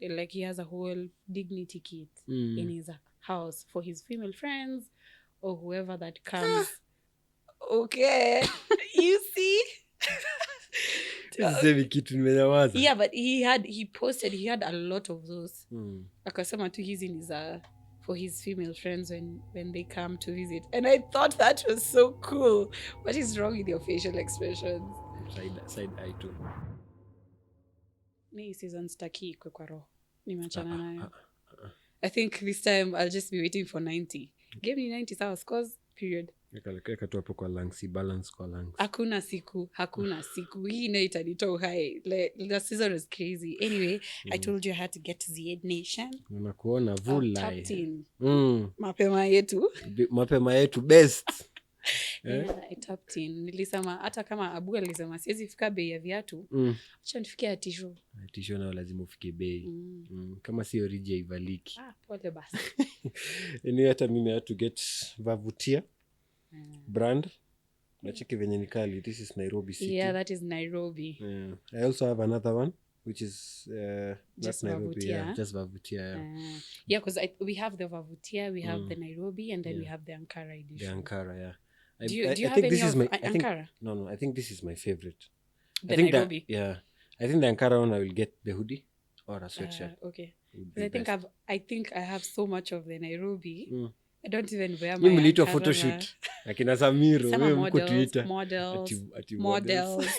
like he has a whole dignity kit in his house for his female friends or whoever that comes. Okay. You see? Tuseme kitu nimewaza. Yeah, but he posted, he had a lot of those. Akasema tu hizi ni za for his female friends when they come to visit. And I thought that was so cool. What is wrong with your facial expressions? Side eye too. Me season staki kwa roho. Nimeachana nayo. I think this time I'll just be waiting for 90. Give me 90 sawa scores period. Nikalekea tu hapo kwa lungs, balance kwa lungs. Hakuna siku. Hii inaita nito high. Like the season was crazy. Anyway, I told you I had to get to the Ed Nation. Unakuona vulai. Mapema yetu best. Yeah, I tapped in. Nilisema hata kama Abu alisema siwezi fika bei ya viatu. Acha nifikie ya tisho. Tisho nao lazima ufike bei. Kama si oriji ivaliki. Pole basi. Anyway, hata mimi had to get Vavutia brand. Nacheki venye ni kali. This is Nairobi City. Yeah, that is Nairobi. Yeah. I also have another one which is just Nairobi. Vavutia. Yeah, just Vavutia. Yeah, because we have the Vavutia, we have the Nairobi, and then we have the Ankara edition. The Ankara, yeah. Do you have any of Ankara? No, I think this is my favorite. The Nairobi? I think the Ankara one I will get the hoodie or a sweatshirt. Okay. I think I have so much of the Nairobi. I don't even wear my Ankara. Mlito photo shoot. Akina Samiro, wewe mko Twitter. Models.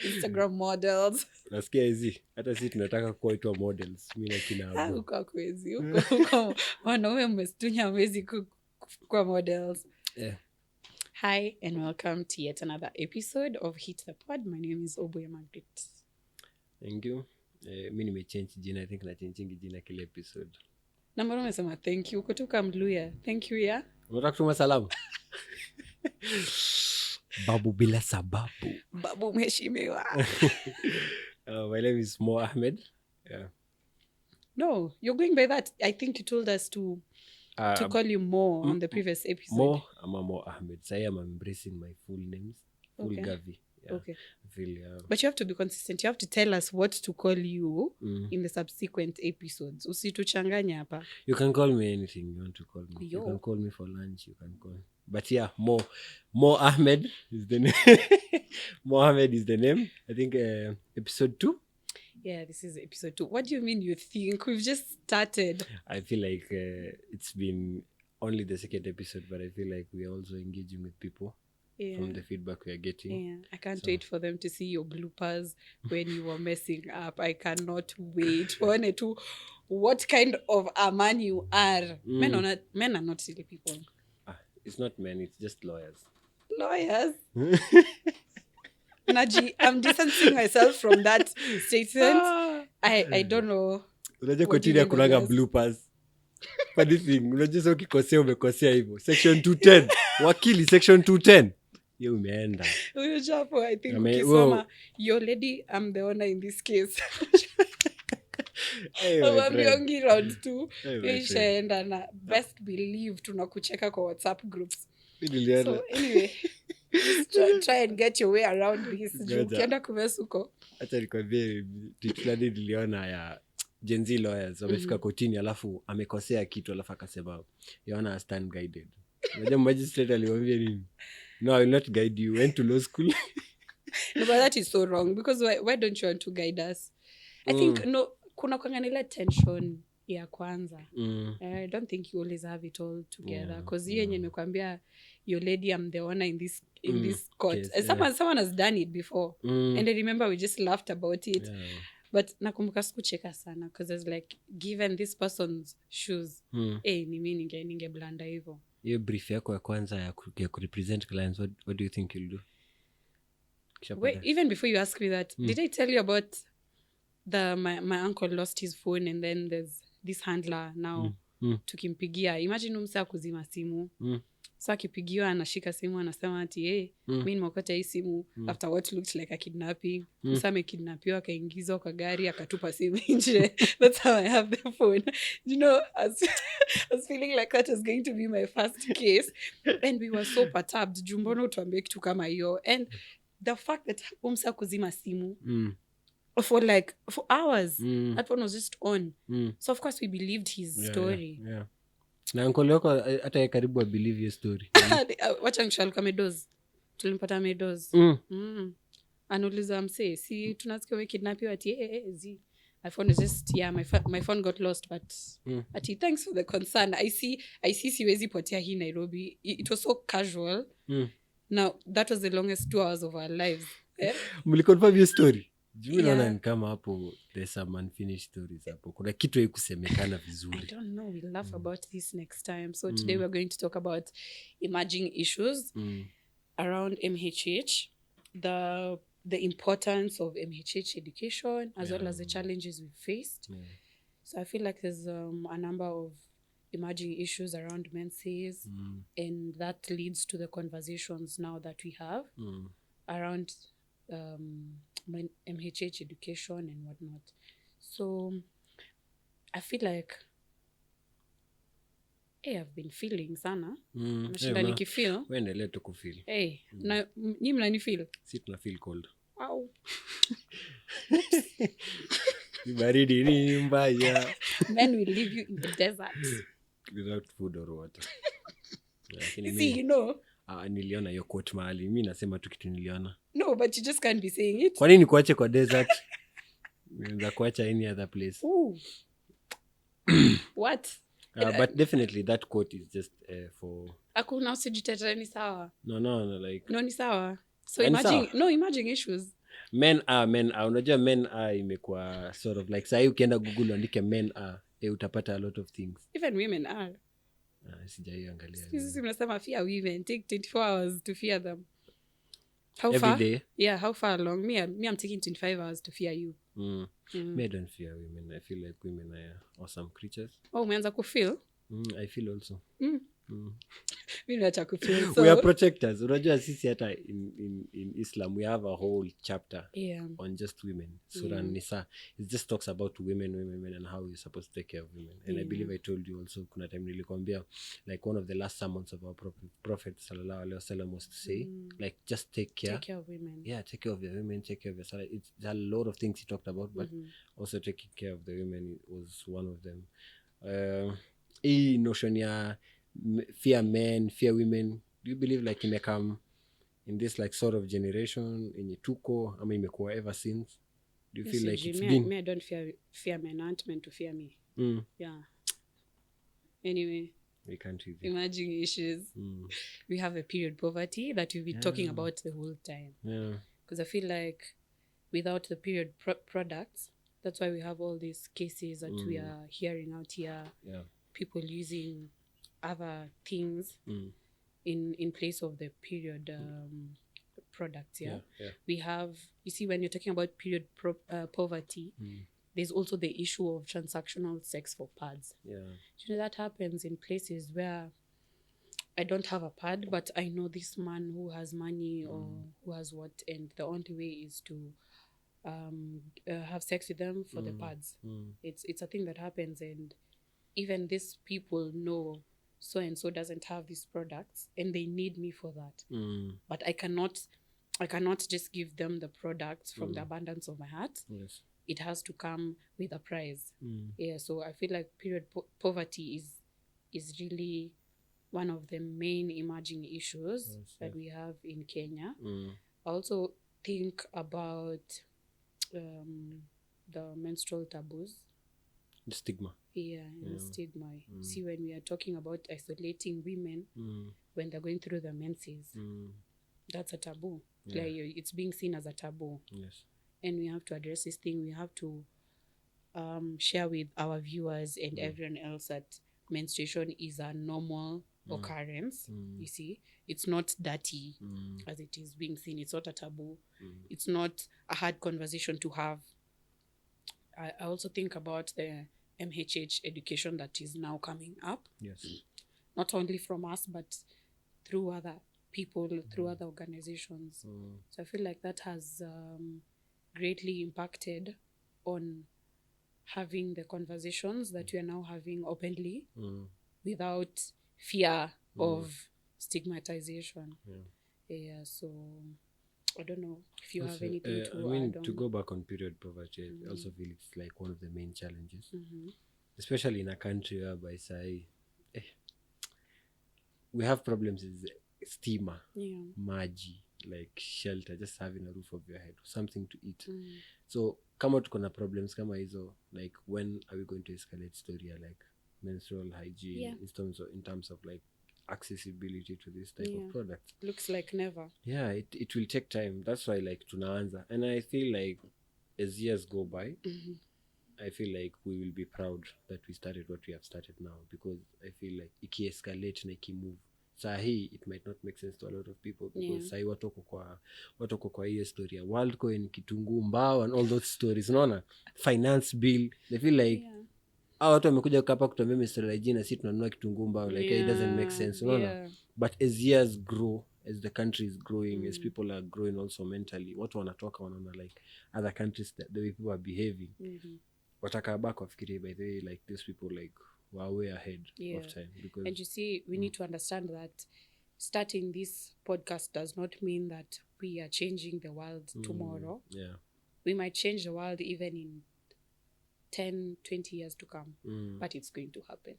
Instagram models. Nasikia hizi. Hata sisi tunataka kuitwa models. Mimi na kina Abu. Huko kwezi. Huko wanaume mmestunya mwezi kwa models. Yeah. Hi and welcome to yet another episode of Hit the Pod. My name is Oboya Margaret. Thank you. Mimi nimechange jina. I think na changing jina kila episode. Na mbona umesema thank you? Kutoka Mluya. Thank you ya. Unataka kutuma salamu? Babu bila sababu. Babu mheshimiwa. My name is Mo Ahmed. Yeah. No, you're going by that. I think you told us to call you Mo on the previous episode. Mo, I'm Mo Ahmed. So I am embracing my full names. Full Gavi. Yeah. Okay. Feel, but you have to be consistent. You have to tell us what to call you in the subsequent episodes. Usituchanganya hapa. You can call me anything you want to call me. You can call me for lunch. You can call. But yeah, Mo Ahmed is the name. Mo Ahmed is the name. I think episode 2. Yeah, this is episode 2. What do you mean you think? We've just started. I feel like it's been only the second episode, but I feel like we're also engaging with people from the feedback we are getting. Yeah, I can't wait for them to see your bloopers when you were messing up. I cannot wait. What kind of a man you are. Men are not silly people. It's not men, it's just lawyers. Lawyers? Naji, I'm distancing myself from that statement. I don't know. Unajua kotini kunaga bloopers. Funny thing, unajua sasa ukikosea umekosea hivyo. Section 210. Wakili section 210. Yeye umeenda. Huyo chapo I think ukisoma your lady I'm the owner in this case. Wamiongi round 2. Ishaenda na best believe tunakucheka kwa WhatsApp groups. So anyway, try and get your way around this. Ukienda kumesuko. Acha nikwambie titulani niliona ya Gen Z lawyers wamefika kotini alafu amekosea kitu alafu akasema you wanna stand guided. Unajua magistrate aliwaambia nini? No, I will not guide you. Went to law school. No, but that is so wrong because why don't you want to guide us? I think no kuna kuangalia tension ya kwanza. I don't think you always have it all together because yenye nimekwambia your lady I'm the owner in this court. Yes, someone has done it before. And I remember we just laughed about it. Yeah. But nakumbuka sikucheka sana because it's like given this person's shoes ni mimi ninge blanda hivyo. Hiyo brief yako ya kwanza ya represent clients, what do you think you'll do? Wait, even before you ask me that, did I tell you about my uncle lost his phone and then there's this handler now tukimpigia. Imagine umsa kuzima simu. So akipigiwa anashika simu anasema ati mimi nimekota hii simu after what looked like a kidnapping. Msame kidnapiwa akaingizwa kwa gari akatupa simu nje. That's how I have the phone. You know, I was feeling like that was going to be my first case and we were so perturbed. Jumbono tuambie kitu kama hiyo and the fact that umsa kuzima simu for hours. That phone was just on. So of course we believed his story. Yeah. Na uncle yako hata yeye karibu believe your story. Wacha nishaluka medoz. Tulimpata medoz. Anauliza msee, si tunasikia umekidnapiwa ati zi. My phone is just my phone got lost, but ati thanks for the concern. I see siwezi potea hii Nairobi. It was so casual. Now that was the longest 2 hours of our lives. Mliconfirm your story. Juu naona ni kama hapo there's some unfinished stories hapo. Kuna kitu haikusemekana vizuri. I don't know, we'll laugh about this next time. So today we're going to talk about emerging issues around MHH, the importance of MHH education, as well as the challenges we faced. So I feel like there's a number of emerging issues around menses, and that leads to the conversations now that we have around MHH education and whatnot. So I feel like I've been feeling sana. Nashinda nikifeel. Uendelee tu kufeel. Na nyinyi mnanifeel? Si tuna feel cold. Wow. Baridi ni mbaya. Men will leave you in the desert. Without food or water. See, niliona hiyo quote mahali. Mimi nasema tu kitu niliona. No, but you just can't be saying it. Kwa nini kuache kwa desert? Unaweza kuacha any other place. Ooh. What? But definitely that quote is just for... Hakuna usijitetea ni sawa. No, like... No, ni sawa. So emerging issues. Men are. Unajua men are imekuwa sort of like sahi ukienda Google andike men are, utapata a lot of things. Even women are. Sijaiangalia. Sisi mnasema fear women. Take 24 hours to fear them. How Every far? day? Yeah, how far along? Me, I'm taking 25 hours to fear you. Me, I don't fear women. I feel like women are awesome creatures. Oh, umeanza kufeel? I feel also. Mimi nacha kufeel. So we are protectors. Unajua sisi hata in Islam we have a whole chapter on just women. Surah Nisa. It just talks about women and how you're supposed to take care of women. And I believe I told you also kuna time nilikwambia like one of the last sermons of our prophet sallallahu alaihi wasallam was to say like just take care of women. Yeah, take care of your women, take care of your salary. It's a lot of things he talked about, but also taking care of the women was one of them. Hii notion ya fear men, fear women, do you believe like imekam in this like sort of generation yenye tuko ama imekuwa ever since? Do you feel like it's been... Me, I don't fear men. I want men to fear me. Yeah. Anyway, we can't emerging issues. We have a period poverty that we've been talking about the whole time. Yeah. Because I feel like without the period products, that's why we have all these cases that we are hearing out here. Yeah. People using other things in place of the period products. Yeah? We have, you see, when you're talking about period poverty, there's also the issue of transactional sex for pads. Yeah. You know, that happens in places where I don't have a pad, but I know this man who has money or who has what, and the only way is to have sex with them for the pads. It's a thing that happens, and even these people know so and so doesn't have these products and they need me for that. But I cannot just give them the products from the abundance of my heart. Yes. It has to come with a price. Yeah, so I feel like period poverty is really one of the main emerging issues that we have in Kenya. I also think about the menstrual taboos. The stigma. The stigma. See, when we are talking about isolating women when they're going through the menses, that's a taboo. Like, it's being seen as a taboo. Yes. And we have to address this thing. We have to share with our viewers and everyone else that menstruation is a normal occurrence. You see, it's not dirty as it is being seen. It's not a taboo. It's not a hard conversation to have. I also think about the MHH education that is now coming up. Yes. Not only from us, but through other people, through other organizations. So I feel like that has greatly impacted on having the conversations that we are now having openly without fear of stigmatization. So I don't know if you Also, have anything to add on. to go back on period poverty, I also feel it's like one of the main challenges, especially in a country whereby we have problems with steamer, maji, like shelter, just having a roof over your head, something to eat. So kama tuko na problems kama hizo, like when are we going to escalate story like menstrual hygiene in terms of like accessibility to this type of product? Looks like never. Yeah, it will take time. That's why like tunaanza, and I feel like as years go by, I feel like we will be proud that we started what we have started now, because I feel like iki-escalate na iki-move sahi, it might not make sense to a lot of people, because sahi watu wako kwa hiyo story ya Worldcoin, kitunguu mbao and all those stories, unaona, finance bill. They feel like watu wamekuja hapa kutuambia Mr. Hygiene, si tunanunua kitunguu mbao, like it doesn't make sense, unaona. But as years grow, as the country is growing, as people are growing also mentally, watu wanatoka wanaona like other countries, the way people are behaving, wataka back wafikirie, by the way, like these people like were way ahead of time. Because, and you see, we need to understand that starting this podcast does not mean that we are changing the world tomorrow. We might change the world even in 10-20 years to come, but it's going to happen.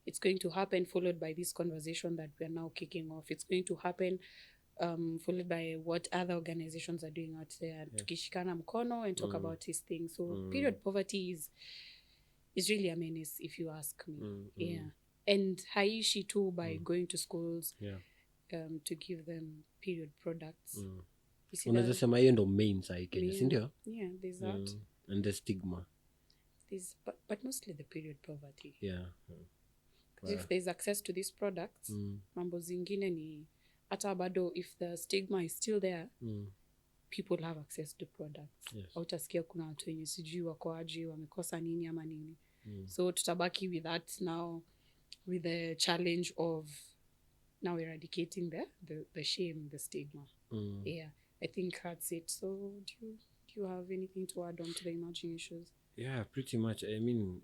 It's going to happen, followed by this conversation that we are now kicking off. It's going to happen followed by what other organizations are doing out there, tukishikana mkono and talk about these things. So period poverty is really a menace, if you ask me. And haishi too by going to schools to give them period products. Unaweza sema hiyo ndo main sahi Kenya, si ndio? Yeah, there's that. And the stigma. But mostly the period poverty. Wow. If there's access to these products, mambo zingine ni hata bado, if the stigma is still there, people have access to products. Utasikia kuna watu wenye sijui wako aje, wamekosa nini ama nini. So tutabaki with that now, with the challenge of now eradicating the shame, the stigma. I think that's it. So do you have anything to add on to the emerging issues? Yeah, pretty much. I mean,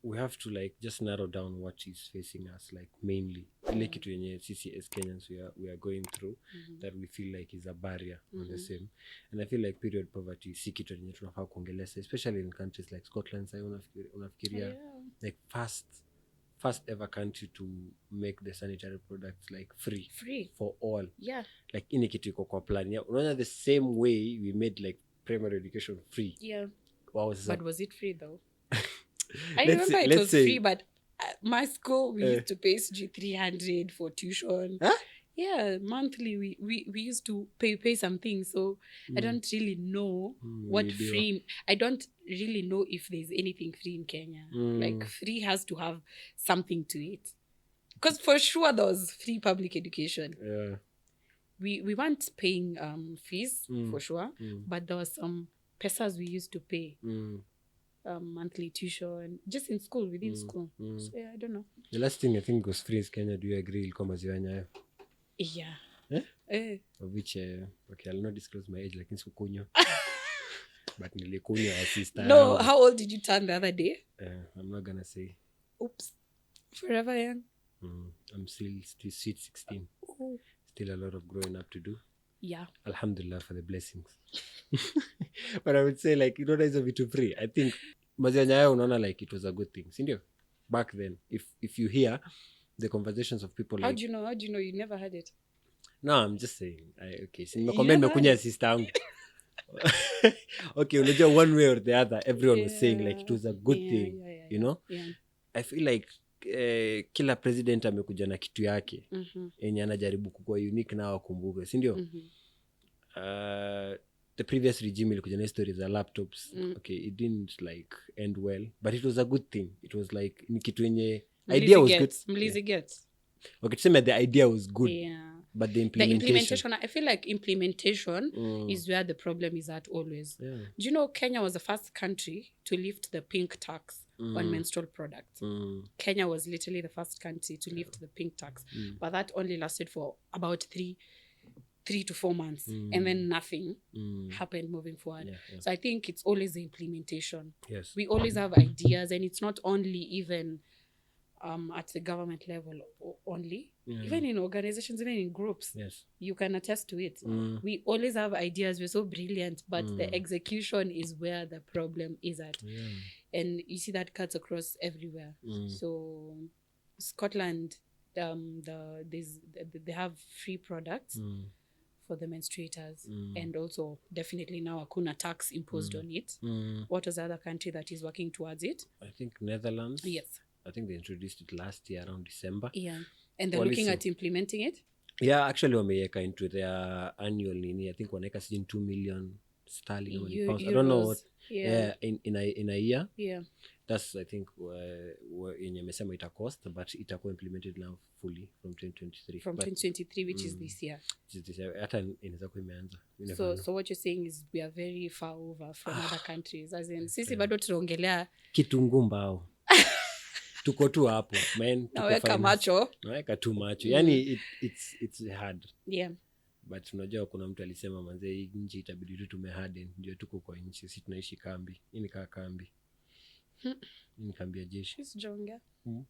we have to like just narrow down what is facing us, like mainly ile kitu yenye sisi as Kenyans we are going through, that we feel like is a barrier on the same. And I feel like period poverty si kitu yenye tunafaa kuongelea, especially in countries like Scotland. Sasa unafikiria like first ever country to make the sanitary products like free for all. Like ini kitu iko kwa plan ya, unaona, the same way we made like primary education free. Wow, but was it free though? I remember it was free, but my school, we used to pay 300 for tuition. Monthly we used to pay some things. So I don't really know what free. I don't really know if there's anything free in Kenya. Like free has to have something to it, because for sure there was free public education. We weren't paying fees for sure, but there was some pesas we used to pay. Monthly tuition just in school, within school. So I don't know. The last thing I think was free in Kenya, do you agree, ilikuwa maziwa Nyayo? Of which okay, I'll not disclose my age, lakini sikukunywa. But nilikunywa ya sister. No, how old did you turn the other day? I'm not gonna say. Oops. Forever young. I'm still sweet 16. Still a lot of growing up to do. Alhamdulillah for the blessings. But I would say like, you know, there's a bit too free. I think maziwa Nyayo unaona like it was a good thing, sindio? Back then, if you hear the conversations of people like, how do you know you never had it? No, I'm just saying. Okay, so nimekunya sister yangu. Okay, unajua one way or the other, everyone was saying like it was a good thing, you know? I feel like kila president amekuja na kitu yake yenye anajaribu kukua unique na wakumbuke, si ndio? The previous regime ilikuja na stories za laptops. Okay, it didn't like end well, but it was a good thing. It was like ni kitu yenye idea was good. Okay, tuseme the idea was good. But the implementation, I feel like implementation is where the problem is at always. Do you know Kenya was the first country to lift the pink tax on menstrual products? Kenya was literally the first country to lift the pink tax. But that only lasted for about 3 to 4 months. And then nothing happened moving forward. So I think it's always the implementation. We always have ideas, and it's not only even at the government level only. Even in organizations, even in groups, you can attest to it. We always have ideas, we're so brilliant, but the execution is where the problem is at. And you see that cuts across everywhere. So Scotland, they have free products for the menstruators, and also definitely now hakuna tax imposed on it. What was the other country that is working towards it? I think Netherlands. Yes, I think they introduced it last year around December. And they're looking at implementing it. Actually wameweka into their annual nini. I think wanaweka sijui 2 million sterling or pounds. I don't know what. In a year. That's I think yenye amesema ita cost, but itakuwa implemented now fully from 2023. From 2023, which is this year. Hata inaweza kuwa imeanza. So what you're saying is we are very far over from other countries. As in, sisi bado tunaongelea kitungumbao. Tuko tu hapo, man. Naweka macho. Naweka tu macho. Yani it's hard. But unajua kuna mtu alisema manze hii nchi itabidi tu tumeharden ndio tuko kwa nchi, sisi tunaishi kambi. Hii ni kambi. Ni kambi ya jeshi. Sisi jonga.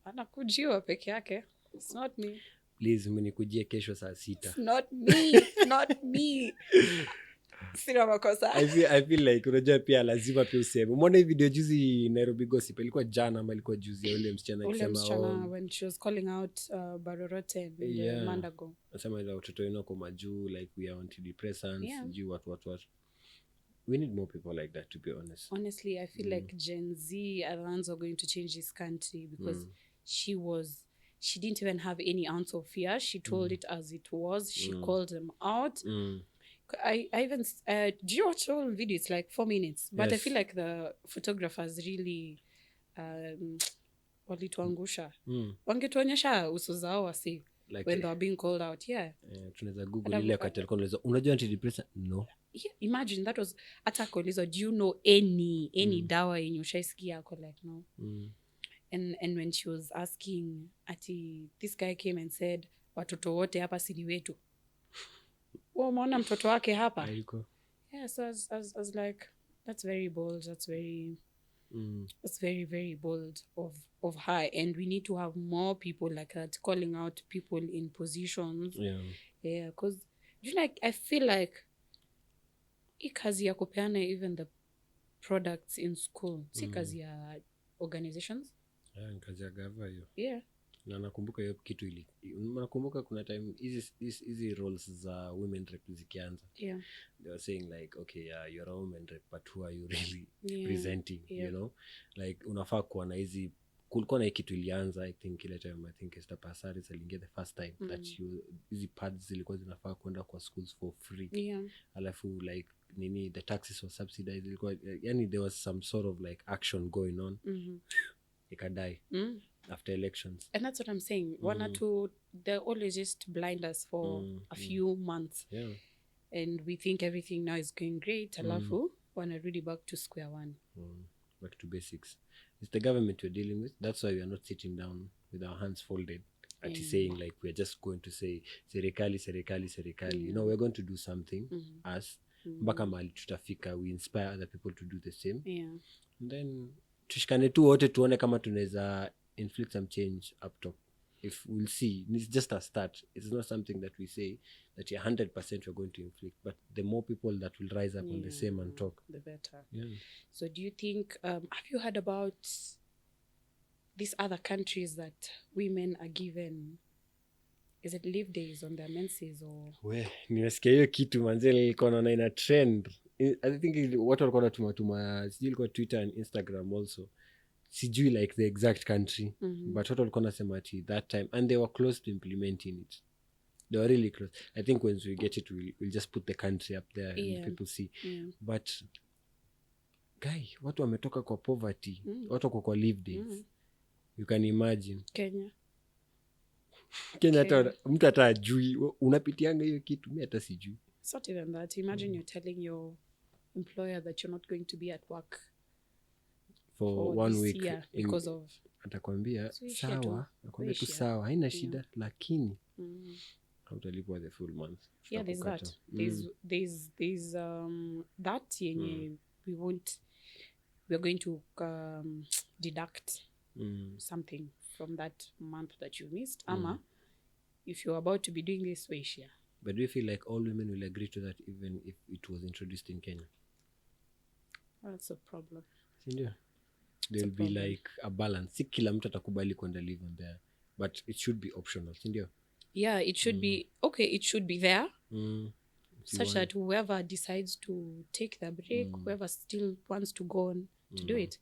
Anakujiwa peke yake. It's not me. Please mnikujie kesho saa 6. It's not me. It's not me. Sina makosa. I feel like unajua pia lazima pia useme. Umeona hii video juzi Nairobi Gossip ilikuwa jana ama ilikuwa juzi ya ule msichana akisema when she was calling out Barorote and Mandago. Anasema ile watoto wenu kwa majuu like we are antidepressants, juu what. We need more people like that, to be honest. Honestly, I feel like Gen Z are the ones who are going to change this country because she didn't even have any ounce of fear. She told it as it was. She called them out. I even do you watch the whole video? It's like 4 minutes, but I feel like the photographers really walituangusha. Wangetuonyesha uso zao wasi like when they were being called out. Tunaweza google ile wakati alikuwa anauliza unajua antidepressant? No. Imagine that was attack on do you know any dawa yenye ushaisikia ako like no. And when she was asking ati this guy came and said watoto wote hapa si ni wetu. Umeona mtoto wake hapa? So I was like that's very bold, that's very very bold of her, and we need to have more people like that calling out people in positions. Because you know, I feel like kazi ya kupeana even the products in school si kazi ya organizations. Kazi ya gava hiyo. Na nakumbuka hiyo kitu nakumbuka kuna time hizi roles za women rep zikianza. They were saying like okay you're a woman rep but who are you really representing, you know, like unafaa kuwa na hizi. Kulikuwa na kitu ilianza I think ile time I think Esther Passaris aliingia the first time that hizi pads zilikuwa zinafaa kwenda kwa schools for free. Alafu like nini the taxes were subsidized, ilikuwa yani there was some sort of like action going on. Ikadai after elections, and that's what I'm saying. One or two, they always just blind us for a few months, and we think everything now is going great. Alafu wanna really back to square one, back to basics. It's the government we're dealing with. That's why we are not sitting down with our hands folded at saying like we're just going to say serikali. You know, we're going to do something as mpaka mahali tutafika, we inspire other people to do the same. And then tushikane tu wote tuone kama tunaweza inflict some change up top. If we'll see, it's just a start. It's not something that we say that 100% we're going to inflict, but the more people that will rise up on the same and talk, the better. So do you think have you heard about these other countries that women are given, is it leave days on their menses or nimesikia hiyo kitu manze, nilikuwa naona ina trend. I think watu walikuwa wanatuma sijui ilikuwa Twitter and Instagram also, sijui like the exact country, but watu walikuwa nasema ati that time and they were close to implementing it. They were really close. I think once we get it we'll just put the country up there and people see. But guy, watu wametoka kwa poverty, watu wako kwa leave days. You can imagine Kenya hata mtu hata ajui unapitianga hiyo kitu, mimi hata sijui. It's not even that. Imagine you're telling your employer that you're not going to be at work for 1 week because of atakwambia sawa, nakwambia tu sawa, haina shida, lakini hautalipwa the full month. There's that. There's that yenye we're going to deduct something from that month that you missed. Ama, if you're about to be doing this, we share. But do you feel like all women will agree to that even if it was introduced in Kenya? That's a problem. Sindio? There will be like a balance. Si kila mtu atakubali kwenda live on there. But it should be optional. Sindio? Yeah, it should be, okay, it should be there. Such that whoever decides to take the break, whoever still wants to go on to do it.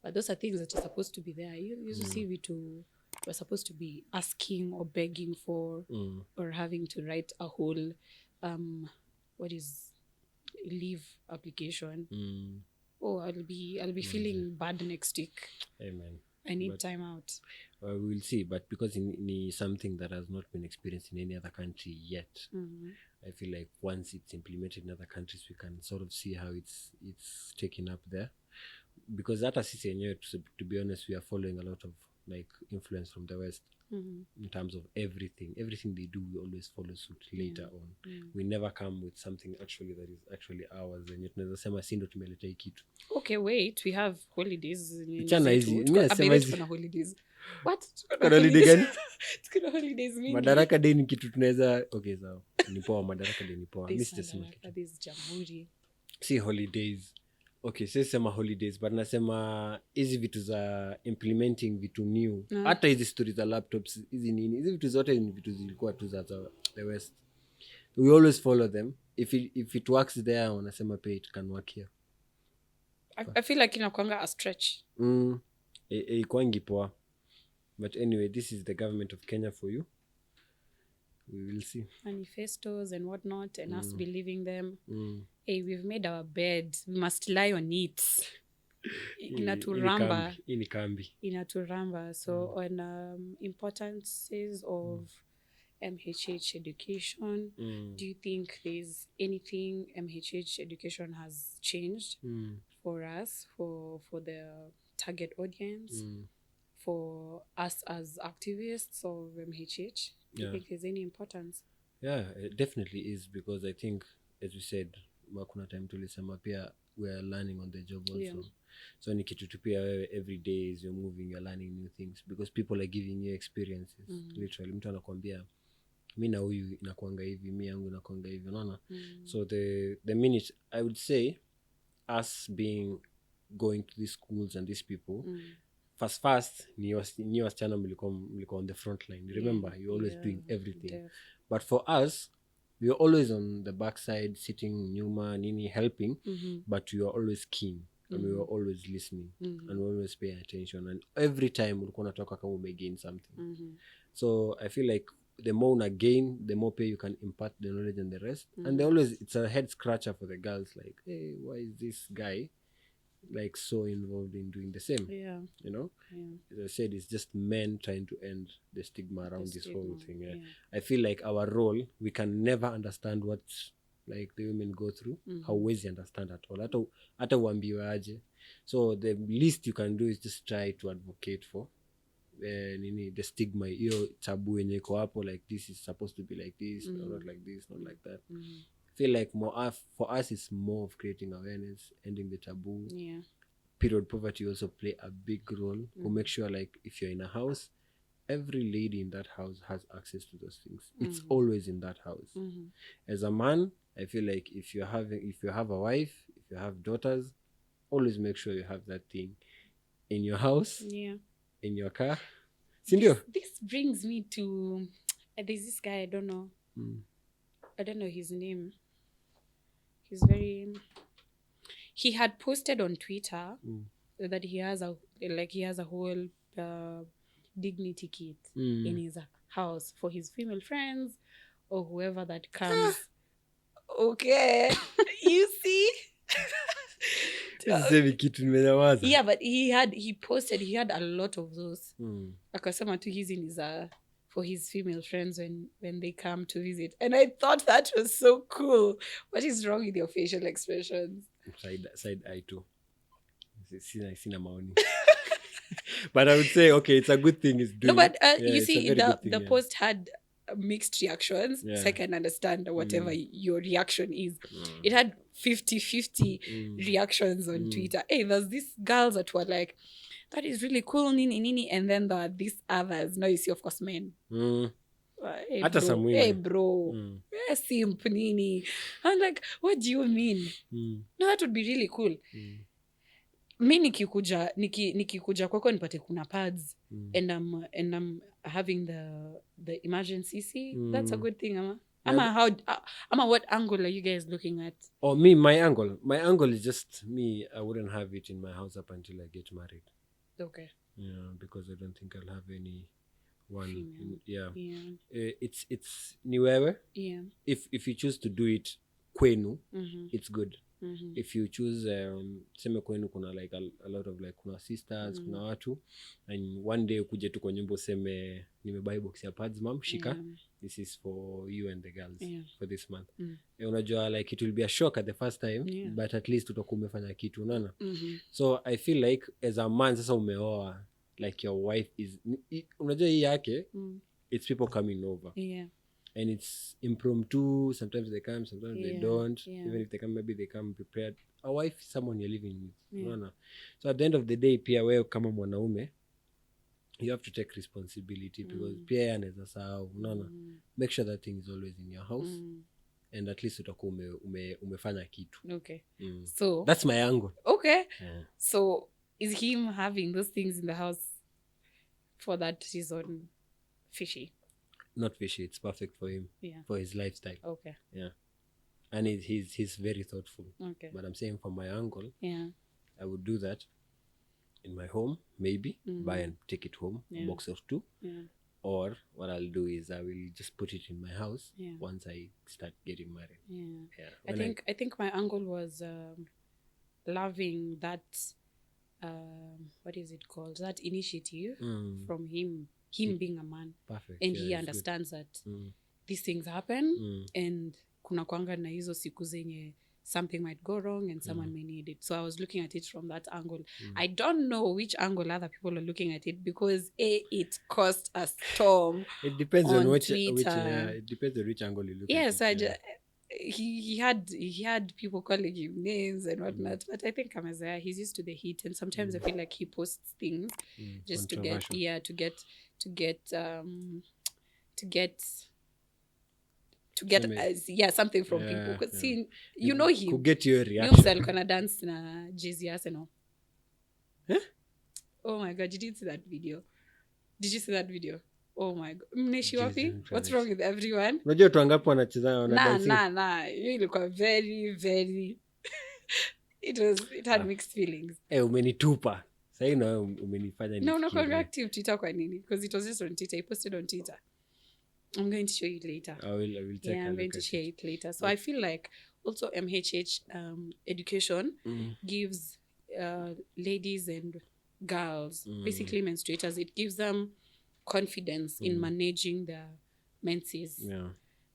But those are things that are supposed to be there. You see we're supposed to be asking or begging for or having to write a whole leave application. Oh, I'll be feeling bad next week. Amen. I need time out. We will see, but because it's something that has not been experienced in any other country yet, I feel like once it's implemented in other countries, we can sort of see how it's taken up there. Because that sisi yenyewe, to be honest, we are following a lot of like influence from the West in terms of everything they do. We always follow suit later on. We never come with something actually that is actually ours, and yet tunaweza sema si ndo tumeleta hii kitu. Okay, wait, we have holidays. Chana hizi mimi nasema hizi holidays. What? Holiday gani? Tukuna holidays mingi. Madaraka Day ni kitu tunaweza, okay, sawa. Ni poa, Madaraka Day ni poa. Mimi sitasema kitu. This Jamhuri. Si holidays. Okay, sema holidays, but nasema hizi vitu za implementing vitu new. Hata hizi stories za laptops, hizi nini, hizi vitu zote ni vitu zilikuwa tu za the West. We always follow them. If it works there, wanasema pay it can work here. I feel like inakuanga a stretch. Kwangi poa. But anyway, this is the government of Kenya for you. We will see. Manifestos and whatnot, and us believing them. Hey, we've made our bed. We must lie on it. Inaturamba. Inaturamba. So on importances of MHH education, do you think there's anything MHH education has changed for us, for the target audience, for us as activists of MHH? Do you think there's any importance? Yeah, it definitely is, because I think, as we said, kuna time tulisema pia we are learning on the job also. So ni kitu tu pia wewe every day as you're moving, you're learning new things, because people are giving you experiences. Literally mtu anakuambia mimi na huyu inakuanga hivi, mimi yangu inakuanga hivi, unaona? So the minute I would say us going to these schools and these people, first ni wasichana mlikuwa on the front line. Remember, you're always doing everything. But for us, we are always on the backside, sitting nyuma nini, helping, but you are always keen, and we are always listening, and we always paying attention, and every time ulikuwa unatoka kama umegain something. So I feel like the more una gain, the more pay you can impart the knowledge and the rest. And they always, it's a head scratcher for the girls, like, hey, why is this guy like so involved in doing the same? You know, as I said, it's just men trying to end the stigma around this whole thing. I feel like our role, we can never understand what like the women go through. How wezi understand at all, hata uambiwe aje. So the least you can do is just try to advocate for the stigma, hiyo taboo yenye iko hapo, like this is supposed to be like this, not like this, not like that. I feel like more for us it's more of creating awareness, ending the taboo. Period poverty also play a big role. Who make sure like if you're in a house, every lady in that house has access to those things. It's always in that house. As a man, I feel like if you have a wife, if you have daughters, always make sure you have that thing in your house, in your car. This brings me to there's this guy, I don't know his name. He had posted on Twitter that he has a whole dignity kit in his house for his female friends or whoever that comes. Okay. You see? Yeah, but he posted, he had a lot of those. Akasema tu hizi ni za for his female friends when they come to visit. And I thought that was so cool. What is wrong with your facial expressions? Side eye too. Sina maoni. But I would say, okay, it's a good thing. It's doing. No, but you see, the post had mixed reactions, so I can understand whatever your reaction is. It had 50-50 reactions on Twitter. Hey, there's these girls that were like, that is really cool, nini, and then there are these others. Now you see, of course, men. Hey bro, simp nini. I'm like, what do you mean? No, that would be really cool. Mi nikikuja kwako nipate kuna pads and I'm having the emergency. See, that's a good thing, ama. Ama what angle are you guys looking at? Oh, me, my angle is just me. I wouldn't have it in my house up until I get married. Okay. Yeah, because I don't think I'll have any one. It's ni wewe. Yeah. If you choose to do it kwenu, it's good. If you choose seme kwenu kuna like a lot of like kuna sisters, kuna watu, and one day ukuje tu kwa nyumba useme nimebuy box ya pads mom, shika, this is for you and the girls for this month. Unajua like it will be a shock at the first time, but at least utakuwa umefanya kitu, unaona. So I feel like as a man sasa umeoa, like your wife is, unajua hii yake, it's people coming over. And it's impromptu. Sometimes they come, sometimes they don't. Even if they come, maybe they come prepared. A wife is someone you're living with. No. So at the end of the day, pia wewe kama mwanaume, you have to take responsibility because pia anaweza sahau, unaona. Make sure that thing is always in your house. And at least utakuwa umefanya kitu. Okay. So that's my angle. Okay. So is him having those things in the house for that reason fishy? Not fishy, it's perfect for him, for his lifestyle. Okay. Yeah. And he's very thoughtful. Okay. But I'm saying from my angle, I would do that in my home, maybe, buy and take it home, a box of 2. Or what I'll do is I will just put it in my house once I start getting married. I think my angle was loving that, what is it called? That initiative from him being a man. Perfect. And he understands that these things happen and kuna kwanga na hizo siku zenye something might go wrong and someone may need it. So I was looking at it from that angle. I don't know which angle other people are looking at it because it caused a storm. It depends on which it depends on which angle you look at. So he had people calling him names and whatnot, but I think Amazaya, he's used to the heat, and sometimes I feel like he posts things just to get something from people, because see, you know him could get your reaction. Alikuwa dance na Jay-Z Arsenal. Oh my god, you didn't see that video? Did you see that video? Oh my god. Mneshi wapi? What's wrong with everyone? Unajua watu wangapi wanacheza dancing? Nah. Hiyo ilikuwa very very it had mixed feelings. Umenitupa. Sasa na umenifanya nifikirie. No, kwa active Twitter kwa nini? Because it was just on Twitter. I posted on Twitter. I'm going to show you later. I will take I'm going to share it later. So I feel like also MHH education gives ladies and girls, basically menstruators, it gives them confidence in managing their menses.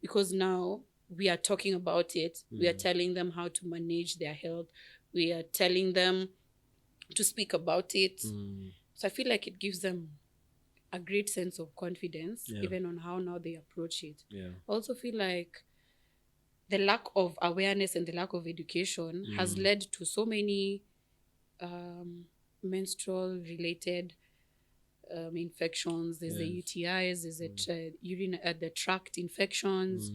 Because now we are talking about it. We are telling them how to manage their health. We are telling them to speak about it. So I feel like it gives them a great sense of confidence, even on how now they approach it. I also feel like the lack of awareness and the lack of education has led to so many menstrual related infections. There's the UTIs, there's the tract infections.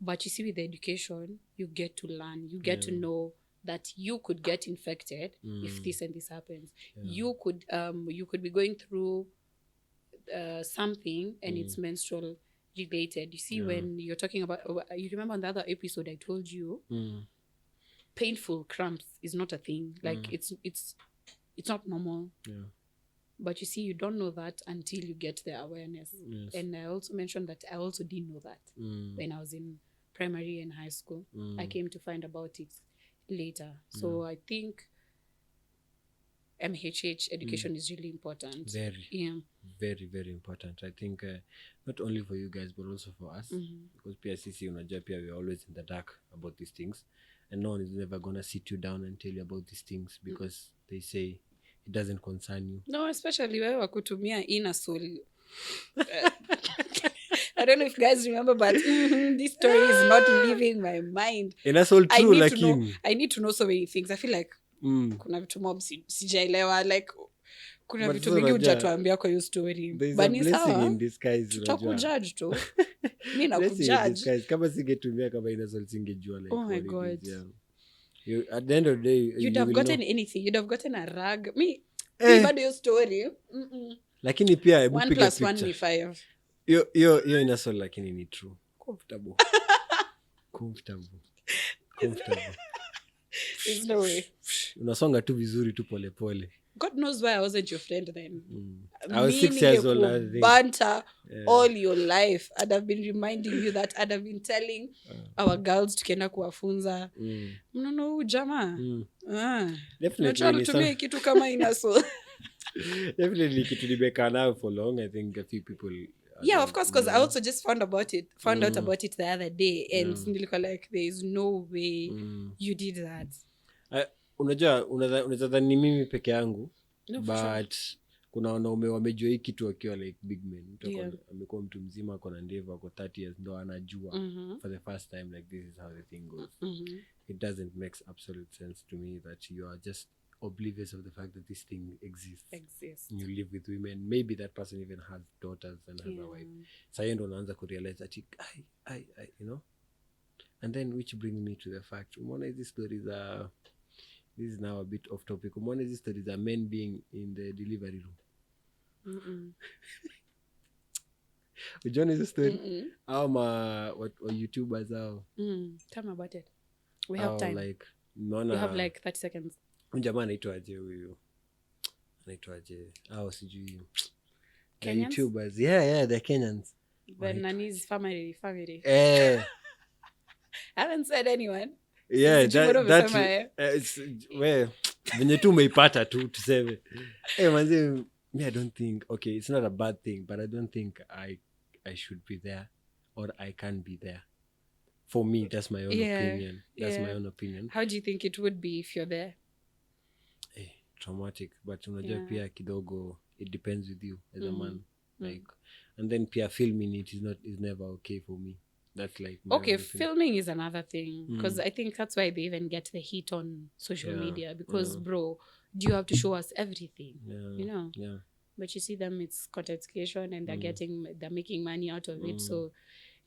But you see, with the education, you get to learn, you get to know that you could get infected if this and this happens. You could be going through something and it's menstrual related. You see, when you're talking about, you remember on the other episode I told you, painful cramps is not a thing. Like it's not normal. But you see, you don't know that until you get the awareness. And I also mentioned that I also didn't know that when I was in primary and high school. I came to find about it later. So I think MHH education is really important. Very, very important. I think not only for you guys, but also for us. Because PSCC, unajua pia, we are always in the dark about these things. And no one is never going to sit you down and tell you about these things because they say it doesn't concern you. No, especially wewe wakutumia inner soul. I don't know if guys remember, but this story is not leaving my mind. And that's all true, I need to know so many things. I feel like kuna vitu mob sijaelewa, like kuna vitu vingi hujatuambia kwa hiyo story. But ni sawa, tutakujudge tu. Mimi nakujudge. Kama singetumia kama innocent singejua like. Oh my God. At the end of the day, you'd have gotten anything. You'd have gotten a rag. Me bado hiyo story. Lakini pia hebu piga 1 + 1 ni 5. Yo innocent lakini ni true. Comfortable. There's no way. Unasonga tu vizuri tu pole pole. God knows why I wasn't your friend then. I was 6 years old. Banter all your life. I'd have been reminding you that. I'd have been telling our girls tukienda kuwafunza. Mnono jamaa. Definitely. Tumie kitu kama inaso. Definitely kitu nimekaa nayo for long. I think a few people. Yeah, of course, because I also just found out about it the other day, and nilikuwa like, there is no way you did that. Unaweza dhani mimi peke yangu, but kuna wanaume wamejua hii kitu wakiwa like big men. Amekuwa mtu mzima, ako na ndevu, ako 30 years, ndo anajua for the first time like this is how the thing goes. It doesn't make absolute sense to me that you are just oblivious of the fact that this thing exists. You live with women, maybe that person even has daughters and has a wife. Sasa ndo unaanza kurealize that I you know. And then which brings me to the fact, umeona hizi stories are, this is now a bit off topic, umeona hizi stories are men being in the delivery room. Ujiona hizi story? What YouTubers hao? Tell me about it. We have time. Like, we have like 30 seconds. Jamaa anaitwaje huyu? Anaitwaje? Sijui. Kenyans? YouTubers. Yeah, they're Kenyans. The Nani's family. I haven't said anyone. Yeah, venye tu umeipata tu tuseme. Manze, me I don't think, okay, it's not a bad thing, but I don't think I should be there or I can be there. For me, that's my own opinion. My own opinion. How do you think it would be if you're there? Traumatic, but unajua pia kidogo it depends with you as a man. Like, and then pia filming it is never okay for me. That's like okay, filming is another thing, because I think that's why they even get the heat on social media, because bro, do you have to show us everything? You know? Yeah. But you see them, it's content creation, and they're making money out of it, so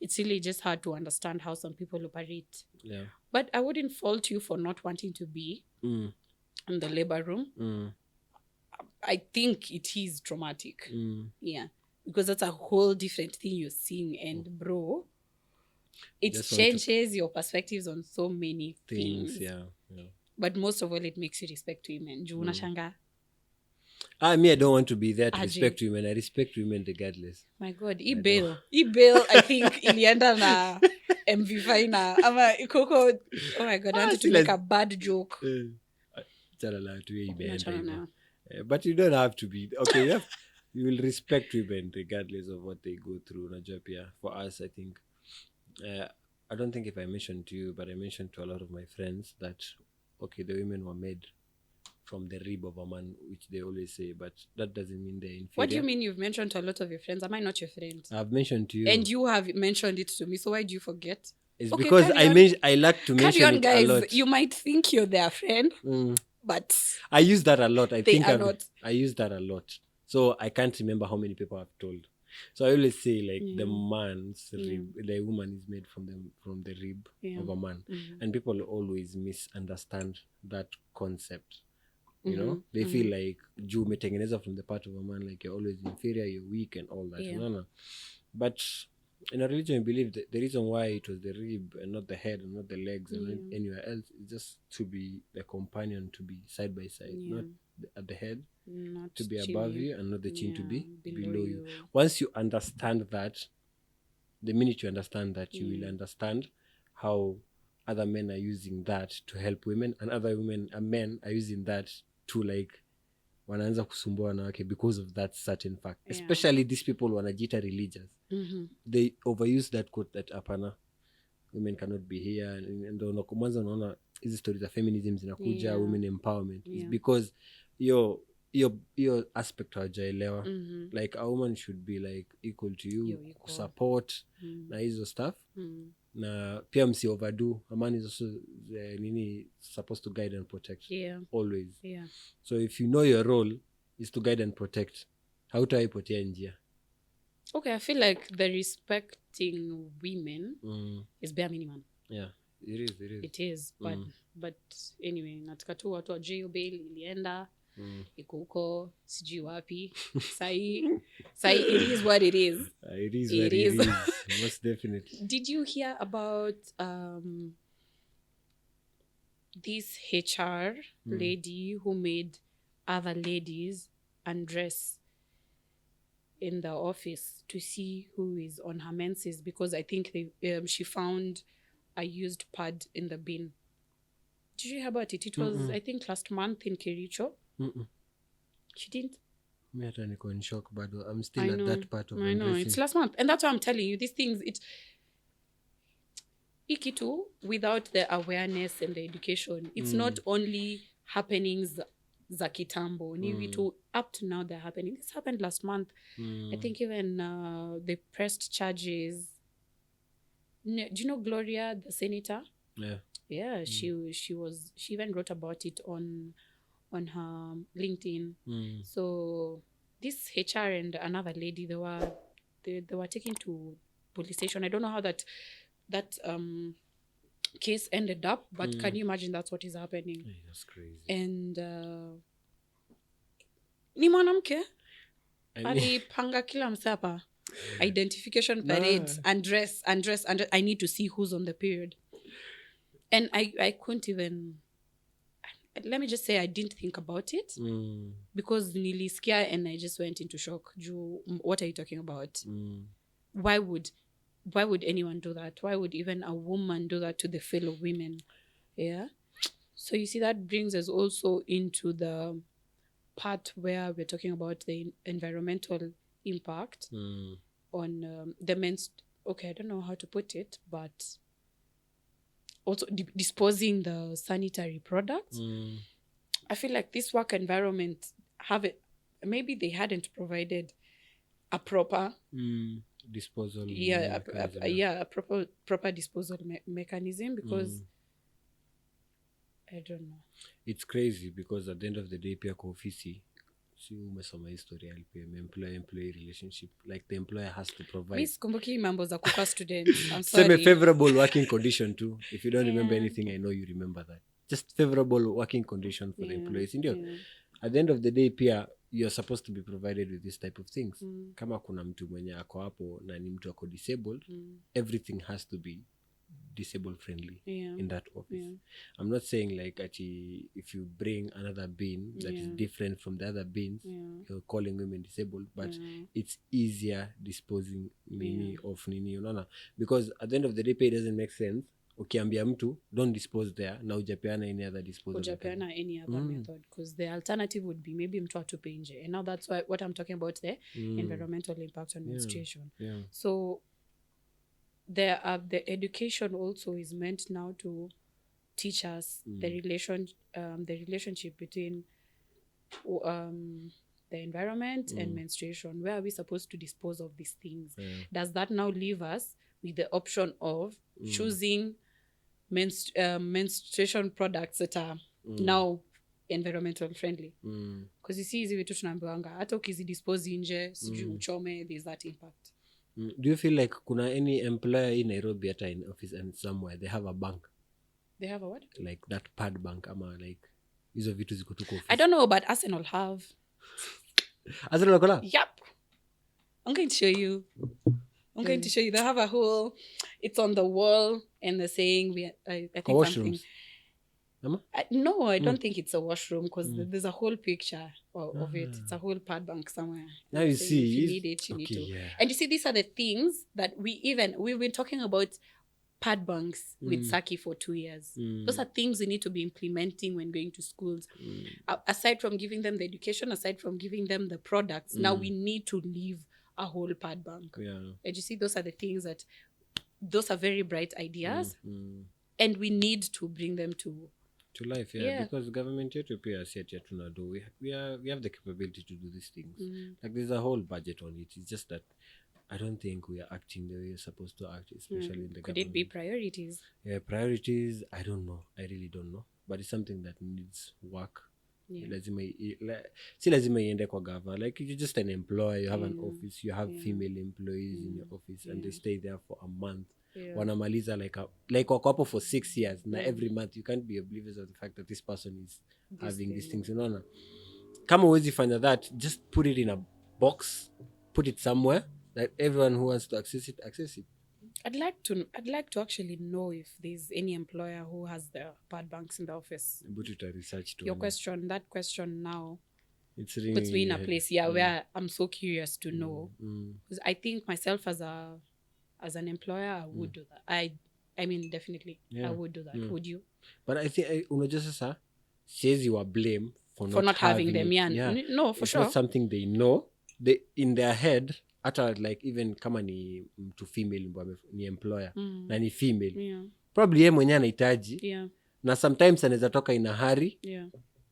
it's really just hard to understand how some people operate. Yeah. But I wouldn't fault you for not wanting to be in the labor room. I think it is traumatic. Yeah. Because that's a whole different thing you're seeing, and bro, it just changes your perspectives on so many things. Yeah. But most of all, it makes you respect women. Juu unashanga. Me, I don't want to be there to respect women. I respect women regardless. My God, e-bail, I think ilienda na MV Fina. Ama ikoko. Oh my God, I wanted to make a bad joke. But you don't have to be. Okay, you will respect women regardless of what they go through. For us, I think, I don't think if I mentioned to you, but I mentioned to a lot of my friends that, okay, the women were made from the rib of a man, which they always say, but that doesn't mean they're inferior. What do you mean you've mentioned to a lot of your friends? Am I not your friend? I've mentioned to you. And you have mentioned it to me, so why do you forget? It's okay, because I like to mention it a lot. You might think you're their friend, but I use that a lot. I use that a lot. So I can't remember how many people I've told. So I always say like the man's rib, the woman is made from the rib of a man. And people always misunderstand that concept. You know, they feel like juu umetengenezwa from the part of a man, like you're always inferior, you're weak and all that. No. But in a religion, I believe that the reason why it was the rib and not the head and not the legs and anywhere else is just to be the companion, to be side by side, not at the head, not to be above you, and not the chin to be below you. Once you understand that, the minute you understand that, you will understand how other men are using that to help women, and other men are using that to like wanaanza kusumbua wanawake because of that certain fact. Especially these people wanajiita religious. They overuse that quote that apana, women cannot be here, and mwanzo unaona hizi stories za feminism zinakuja, women empowerment. It's because hiyo aspect hawajaelewa. Like a woman should be like equal to you, support na hizo stuff. Na pia msi overdo. A man is also supposed to guide and protect always. So if you know your role is to guide and protect, hautaipotea njia. Okay, I feel like the respecting women is bare minimum. Yeah, it is. But anyway, nataka tu watu wajue hiyo bail ilienda iko huko sijui wapi. Sai it is what it is. It is. Most definitely. Did you hear about this HR lady who made other ladies undress in the office to see who is on her menses because I think she found a used pad in the bin? Did you hear about it? It was, I think, last month in Kericho. She didn't. Me hata niko in shock, but I'm still at that part of I know, it's last month. And that's why I'm telling you, these things, ikitu, without the awareness and the education, it's not only happenings za kitambo. Ni vitu up to now they're happening. This happened last month. I think even they pressed charges. Do you know Gloria, the senator? Yeah. She even wrote about it on her LinkedIn. So this HR and another lady, they were taken to police station. I don't know how that case ended up, but can you imagine that's what is happening? Yeah, that's crazy. And ni mwanamke alipanga kila msapa identification parades, undress. I need to see who's on the period. And I couldn't even, let me just say I didn't think about it because nilisikia and I just went into shock. What are you talking about? Why would anyone do that? Why would even a woman do that to the fellow women? Yeah. So you see, that brings us also into the part where we're talking about the environmental impact on the men's. Okay, I don't know how to put it, but also disposing the sanitary products. I feel like this work environment maybe they hadn't provided a proper disposal a proper disposal mechanism because I don't know. It's crazy because at the end of the day pia kwa ofisi si umesoma history LPM employee relationship, like the employer has to provide. Miss kumbuki mambo za kuka students. I'm sorry. Same favorable working condition too. If you don't remember anything, I know you remember that. Just favorable working condition for the employees. Ndio. At the end of the day pia you're supposed to be provided with this type of things. Kama kuna mtu mwenye ako hapo na ni mtu ako disabled, everything has to be disabled friendly in that office. I'm not saying like actually if you bring another bin that is different from the other bins, you're calling women disabled, but it's easier disposing of nini, unaona, because at the end of the day it doesn't make sense ukiambia mtu don't dispose there na ujapeana any other disposal method, because the alternative would be maybe mtu atupe nje, and now that's what I'm talking about, the environmental impact on menstruation. So the education also is meant now to teach us the relationship between the environment and menstruation. Where are we supposed to dispose of these things? Does that now leave us with the option of choosing menstruation products that are now environmental friendly? Because you see hizi vitu tunaambiwanga hata ukizidispose nje sijui uchome, there's that impact. Do you feel like kuna any employer in Nairobi at in office and somewhere they have a bank? They have a what? Like that pad bank ama like hizo vitu ziko tu kwa office? I don't know, but Arsenal have. Arsenal kola? Yep. I'm going to show you. They have a whole, it's on the wall and they're saying I think washrooms. No, I don't think it's a washroom because there's a whole picture of it. It's a whole pad bank somewhere. Now you see, if you need it, you need to. Yeah. And you see, these are the things that we've been talking about pad banks with Saki for 2 years. Those are things we need to be implementing when going to schools. Aside from giving them the education, aside from giving them the products, now we need to leave a whole pad bank. And you see, those are the things those are very bright ideas, and we need to bring them to to life, yeah. Because government yetu pia si ati hatuna do. We have the capability to do these things. Like there's a whole budget on it. It's just that I don't think we are acting the way we're supposed to act, especially in the Could government. it be priorities? Yeah, priorities, I don't know. I really don't know. But it's something that needs work. Yeah. Si lazima iende kwa gava. Like you're just an employer, you have an office, you have female employees in your office and they stay there for a month. Wanamaliza like wako hapo for 6 years. Na every month you can't be oblivious of the fact that this person is having these things. Unaona? Kama huwezi fanya that, just put it in a box, put it somewhere that everyone who wants to access it. I'd like to actually know if there's any employer who has the pad banks in the office. But it a research to that question now, it's really puts me in a place where I'm so curious to know. Because I think myself as an employer, I would do that. I mean, definitely, I would do that. Would you? But I think unajua sasa says you are blamed for not having them. No, for it's sure. not something they know. They in their head, hata like even kama ni mtu female ni employer na ni female, probably yeye mwenyewe anahitaji na sometimes anaweza toka in a hurry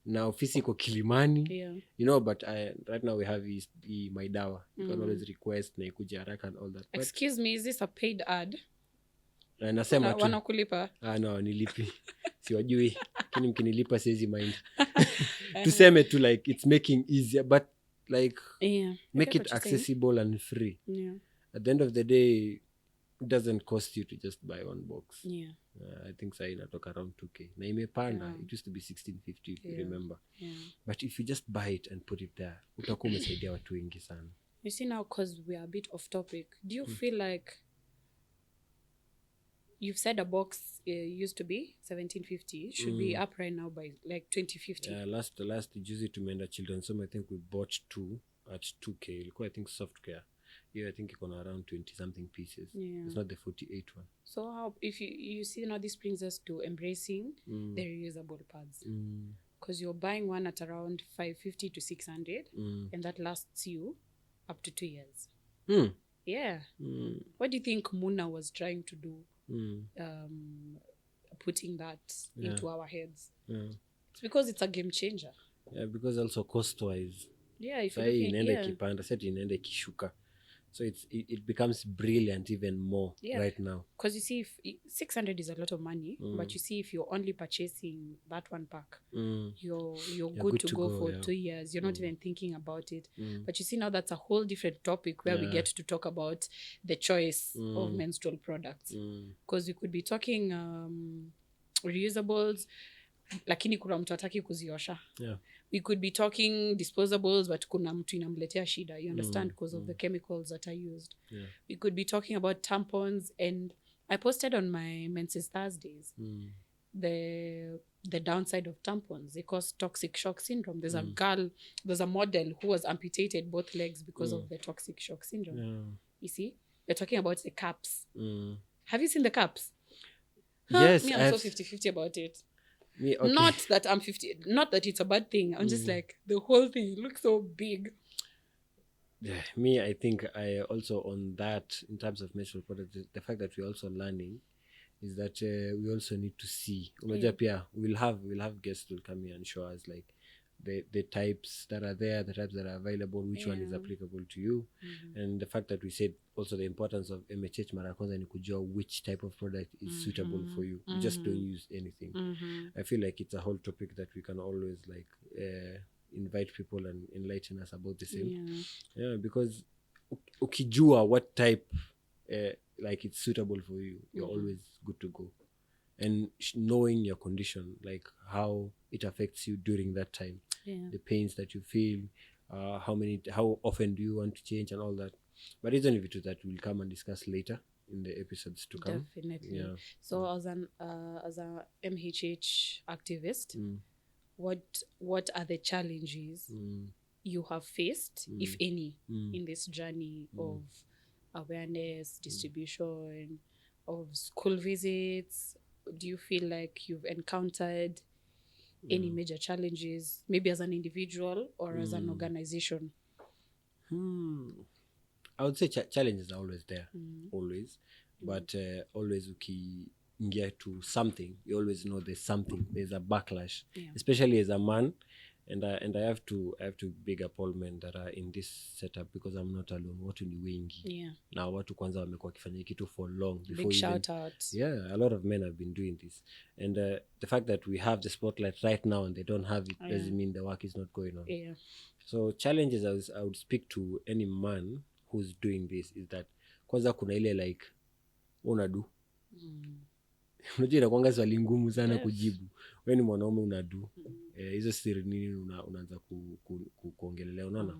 na ofisi iko Kilimani, you know, but right now we have my dawa. You can always request na ikuje haraka and all that. Excuse me, is this a paid ad? Nasema tu wanakulipa? No, nilipi. Siwajui. Kini mkinilipa siwezi mind. Tuseme tu like it's making easier, but like make it accessible and free. At the end of the day, it doesn't cost you to just buy one box. I think sai inatoka around 2k na imepanda. It used to be 1650 if you remember. But if you just buy it and put it there, utakuwa umesaidia watu wengi sana. You see now, because we are a bit off topic, do you feel like you've said a box used to be 1750 should be up right now by like 2050? Last juzi tumeenda Children's Home, I think we bought 2 at 2k. Ilikuwa I think software. Yeah, I think it's on around 20 something pieces. It's not the 48 one. So how, if you see now, this brings us to embracing the reusable pads, because you're buying one at around 550 to 600 and that lasts you up to 2 years. What do you think Muna was trying to do, putting that into our heads? It's because it's a game changer. Because also cost wise, if you inaenda kipanda, set inaenda kishuka. So it becomes brilliant even more right now. Because you see, if 600 is a lot of money, but you see, if you're only purchasing that one pack, you're good to go for 2 years. You're not even thinking about it. But you see, now that's a whole different topic where we get to talk about the choice of menstrual products. Because we could be talking reusables, lakini kuna mtu hataki kuziosha. We could be talking disposables, but kuna mtu inamletea shida, you understand, because of the chemicals that are used. We could be talking about tampons, and I posted on my Menses Thursdays the downside of tampons. They cause toxic shock syndrome. There's a model who was amputated both legs because of the toxic shock syndrome. You see, we're talking about the caps. Have you seen the caps? Yes, me, I'm so 50-50 about it. Not that I'm 50, not that it's a bad thing. I'm just like, the whole thing looks so big. Me, I think I also on that, in terms of menstrual products, the fact that we're also learning is that we also need to see. We'll have guests who will come here and show us like the types that are there, the types that are available, which one is applicable to you. And the fact that we said also the importance of MHH mara kwanza ni kujua which type of product is suitable for you. You just don't use anything. I feel like it's a whole topic that we can always like invite people and enlighten us about the same. Because ukijua what type like it's suitable for you, you're always good to go. And knowing your condition, like how it affects you during that time, the pains that you feel, how often do you want to change and all that. But it's only that we'll come and discuss later in the episodes to come. Definitely. So as a MHH activist, what are the challenges you have faced, if any, in this journey of awareness, distribution, of school visits? Do you feel like you've encountered any major challenges, maybe as an individual or as an organization? I would say challenges are always there, always. But always unaingia to something, you always know there's something, there's a backlash, Yeah. especially as a man. And I have to big up all men that are in this setup, because I'm not alone. Watu ni wengi. Yeah. Na watu kwanza wamekuwa wakifanya kitu for long before. Big shout out. Yeah, a lot of men have been doing this. And the fact that we have the spotlight right now and they don't have it doesn't mean the work is not going on. Yeah. So challenges I would speak to any man who's doing this is that kwanza kuna ile like unadu. Unajua inakuanga swali ngumu sana kujibu. Wewe ni mwanaume unadu. Hizo siri nini unaanza kuongelelea, unaona?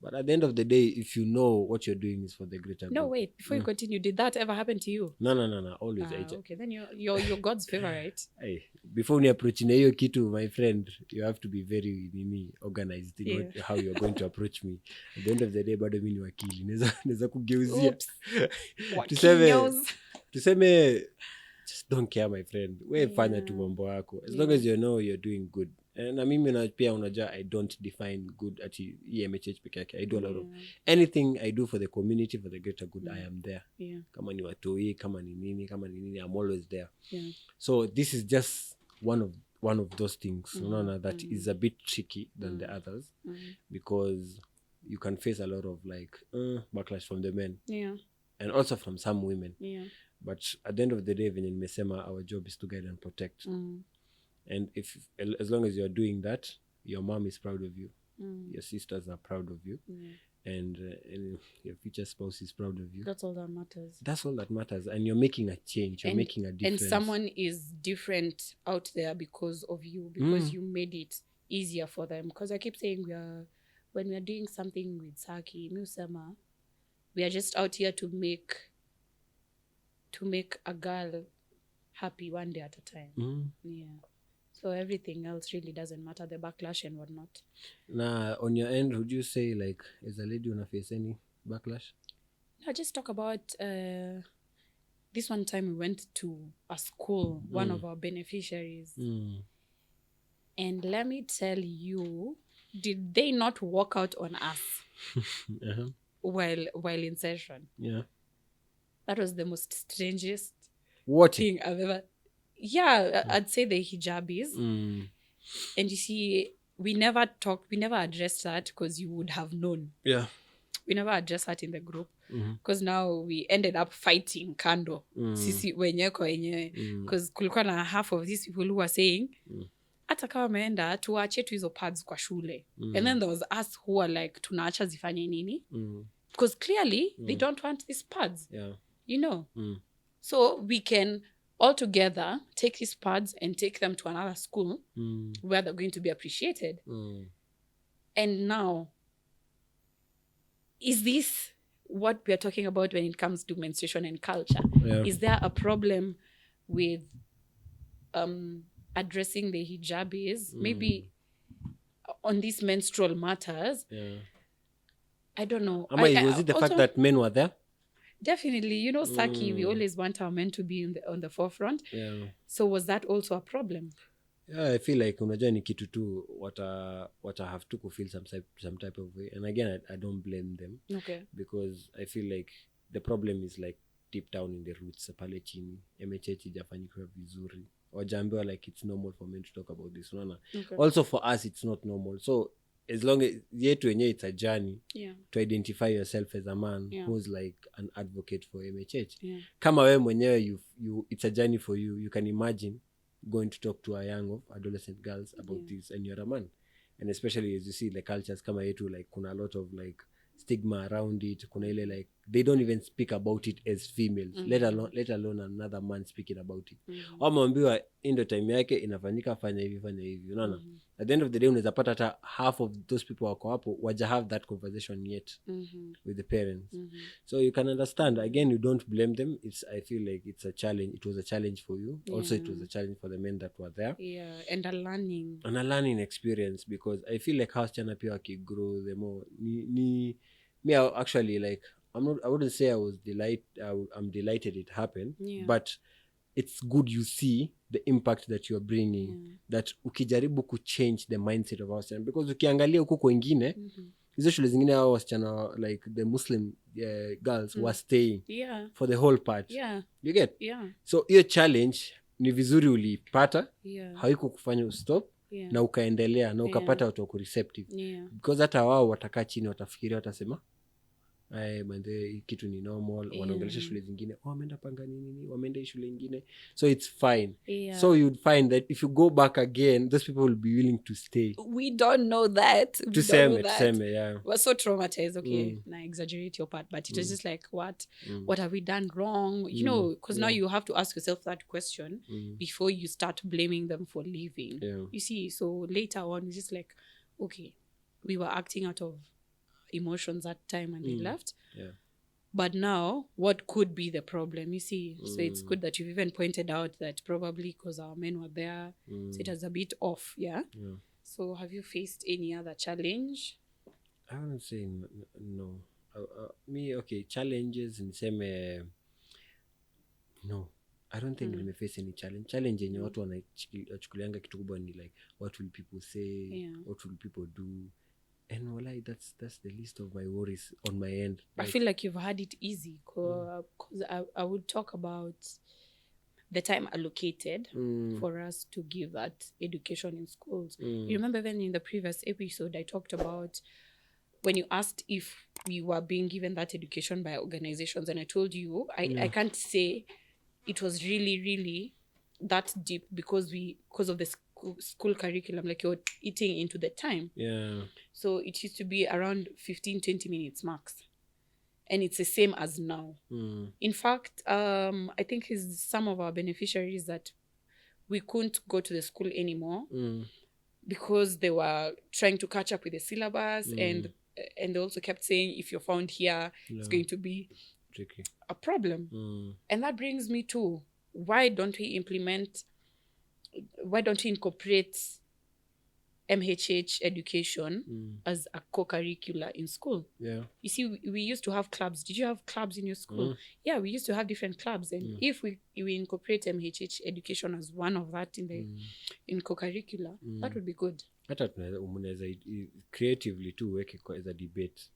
But at the end of the day, if you know what you're doing is for the greater good. No, wait, before you continue, did that ever happen to you? No, always. Okay, then you're God's favorite. Hey, before you approach na hiyo kitu, my friend, you have to be very organized in how you're going to approach me. At the end of the day, bado mimi ni wakili. Naweza kugeuzia. Tuseme just don't care, my friend. Wewe fanya tu mambo yako. As long as you know you're doing good. Na mimi pia unajua I don't define good at MHH peke yake. I do a lot of anything I do for the community, for the greater good, I am there. Kama ni watoi, kama ni nini, I'm always there. So this is just one of those things, that is a bit tricky than the others, because you can face a lot of like backlash from the men. And also from some women. But at the end of the day, venye nimesema, our job is to guide and protect. And as long as you're doing that, your mom is proud of you. Your sisters are proud of you. And your future spouse is proud of you. That's all that matters. That's all that matters. And you're making a change. You're making a difference. And someone is different out there because of you, because you made it easier for them. Because I keep saying when we are doing something with Saki, Musama, we are just out here to make a girl happy one day at a time. So everything else really doesn't matter, the backlash and whatnot. Now, on your end, would you say, like, as a lady, you wanna face any backlash? No, just talk about this one time we went to a school, one of our beneficiaries. And let me tell you, did they not walk out on us while in session? Yeah. That was the most strangest thing I've ever... Yeah, I'd say the hijabis. And you see, we never addressed that because you would have known. Yeah. We never addressed that in the group. Because now we ended up fighting kando. Sisi wenyewe kwa wenyewe. Because kulikuwa na half of these people who were saying, hata kama wameenda, tuache tu hizo pads kwa shule. And then there was us who were like, tunaacha zifanye nini? Because clearly, they don't want these pads. Yeah. You know? So we can... all together take these pads and take them to another school where they're going to be appreciated. And now, is this what we're talking about when it comes to menstruation and culture? Is there a problem with addressing the hijabis, maybe on these menstrual matters? I don't know. Was it the fact that men were there? Definitely. You know, Saki, we always want our men to be on the forefront. So was that also a problem? Yeah, I feel like unajua ni kitu tu what I have to feel some type of way. And again, I don't blame them. Okay. Because I feel like the problem is like deep down in the roots. Pale chini, MHH ijafanyika vizuri. Wajaambiwa like it's normal for men to talk about this. Okay. Also for us, it's not normal. So as long as yetu wenyewe it's a journey to identify yourself as a man who's like an advocate for MHH. Kama wewe mwenyewe you it's a journey for you. You can imagine going to talk to a young adolescent girls about this, and you're a man. And especially as you see the cultures kama yetu, like kuna a lot of like stigma around it. Kuna ile like they don't even speak about it as females, let alone another man speaking about it. Wameambiwa indo time yake inafanyika, fanya hivi unaona. At the end of the day unaweza pata hata half of those people wako hapo waja have that conversation yet with the parents. So you can understand, again, you don't blame them. I feel like it's a challenge. It was a challenge for you. Also it was a challenge for the men that were there. And a learning experience, because I feel like wasichana pia wakigrow the more me actually like I wouldn't say I'm delighted it happened, but it's good you see the impact that you're bringing, that ukijaribu change the mindset of ourselves, because ukiangalia huko kwingine hizo shule zingine hao wasichana like the Muslim girls were staying for the whole part. You get? So hiyo challenge ni vizuri uliipata, haiko kufanya ustop na ukaendelea na ukapata watu wako receptive. Because hata wao watakaa chini watafikiria, watasema mande kitu ni normal, wanaongelesha shule zingine, wameenda panga nini, wameenda shule nyingine, so it's fine. So you'd find that if you go back again, those people will be willing to stay. We don't know that. We're so traumatized. Okay, I exaggerate your part, but it was just like, what have we done wrong? You know, because now you have to ask yourself that question before you start blaming them for leaving. You see, so later on, it's just like, okay, we were acting out of emotions at time and they left. But now, what could be the problem? You see, so it's good that you've even pointed out that probably because our men were there, so it was a bit off. So have you faced any other challenge? I wouldn't say no. Me, okay, challenges in same no, I don't think we may face any challenge yenye watu wanachukulianga kitu kubwa ni like, what will people say, what will people do. And walai, that's the list of my worries on my end. I feel like you've had it easy because I would talk about the time allocated for us to give that education in schools. You remember then in the previous episode, I talked about when you asked if we were being given that education by organizations, and I told you, I can't say it was really, really that deep because of the school curriculum, like you're eating into the time. So it used to be around 15-20 minutes max, and it's the same as now. In fact, I think some of our beneficiaries that we couldn't go to the school anymore because they were trying to catch up with the syllabus, and they also kept saying, if you're found here, it's going to be tricky, a problem. And that brings me to, why don't we incorporate MHH education as a co-curricular in school? You see, we used to have clubs. Did you have clubs in your school? Yeah, we used to have different clubs, and if we incorporate MHH education as one of that in co-curricular, that would be good. Hata unaweza creatively too weke as a debate,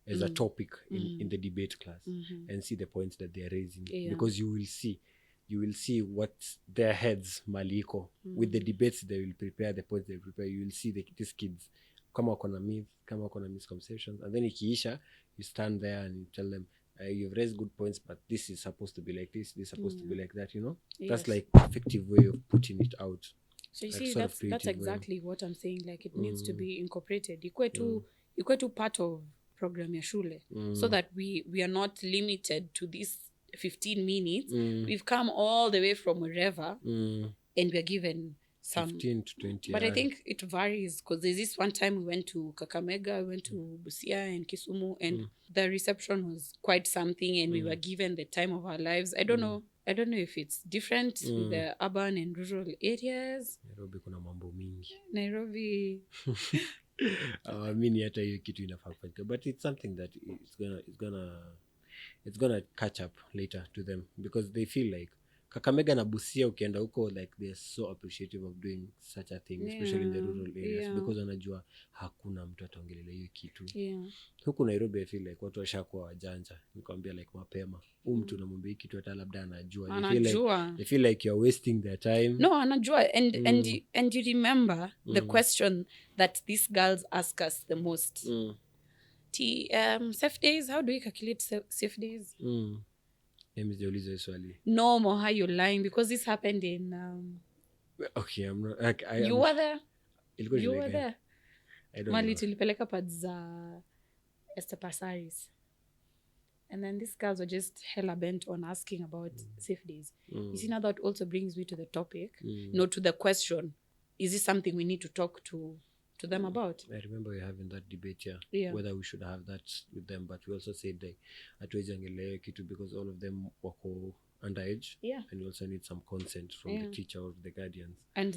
as a topic in the debate class, and see the points that they are raising, because you will see what their heads maliko with the debates they will prepare, the points they prepare. You will see these kids kama wako na myth, kama wako na misconceptions, and then ikiisha, you stand there and you tell them, you've raised good points, but this is supposed to be like this is supposed to be like that, you know. That's like effective way of putting it out. So you see, that's exactly what I'm saying. Like, it needs to be incorporated. Ikuwe tu part of program ya shule, so that we are not limited to this 15 minutes. We've come all the way from wherever, and we are given some 15 to 20. But I think it varies, because there's this one time we went to Kakamega, we went to Busia and Kisumu, and the reception was quite something, and we were given the time of our lives. I don't know if it's different with the urban and rural areas. Nairobi kuna mambo mingi. Nairobi mini hata hiyo kitu inafaa kufanyika, but it's something that it's gonna catch up later to them, because they feel like Kakamega na Busia ukienda huko, like they're so appreciative of doing such a thing, especially in the rural areas, because wanajua hakuna mtu ataongelelea hiyo kitu. Huku Nairobi I feel like watu washakuwa wajanja, nikwambia like mapema mtu namwambia hiki kitu hata labda anajua. They feel like you're wasting their time. No, anajua. And you remember the question that these girls ask us the most. Safe days, how do you calculate safe days? Msiulize swali. No more, how you're lying, because this happened in okay, I'm not you were there. You were there. I don't Mali know. tulipeleka pads za Esther Pasaris, and then these girls were just hella bent on asking about safe days. You see, now that also brings me to the topic, not to the question, is this something we need to talk to them about? I remember we having that debate whether we should have that with them, but we also said like hatuwezi ongelea kitu because all of them wako underage, and we also need some consent from the teacher or the guardians, and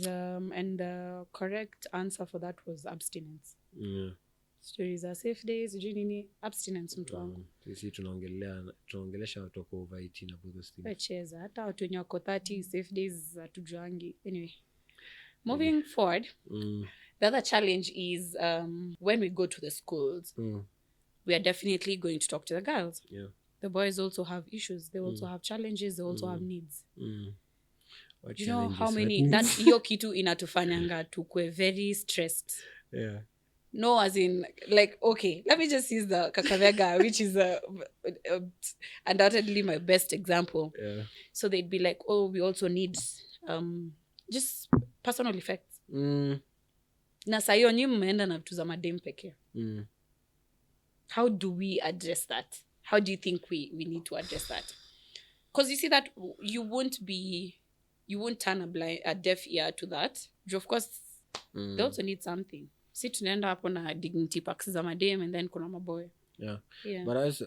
the correct answer for that was abstinence. Stories are safe days, nini, abstinence mtu wangu. Sisi tunaongelesha watu wako over 18 about those things. Wecheza hata watu wenye wako 30 safe days hatujuangi. Anyway, moving forward, the other challenge is when we go to the schools, we are definitely going to talk to the girls. Yeah. The boys also have issues. They also have challenges. They also have needs. What You know how challenges, many what that needs? hiyo kitu inatufanyanga tukwe very stressed. Yeah. No, as in, like, okay, let me just use the Kakavega, which is undoubtedly my best example. Yeah. So they'd be like, oh, we also need just personal effects. Na saa hiyo nyi mmeenda na vitu za madem pekee. How do we address that? How do you think we need to address that? Because you see that you won't turn a deaf ear to that. Of course, they also need something. Si tunaenda hapo na dignity packs za madem and then kuna maboy. Yeah. But as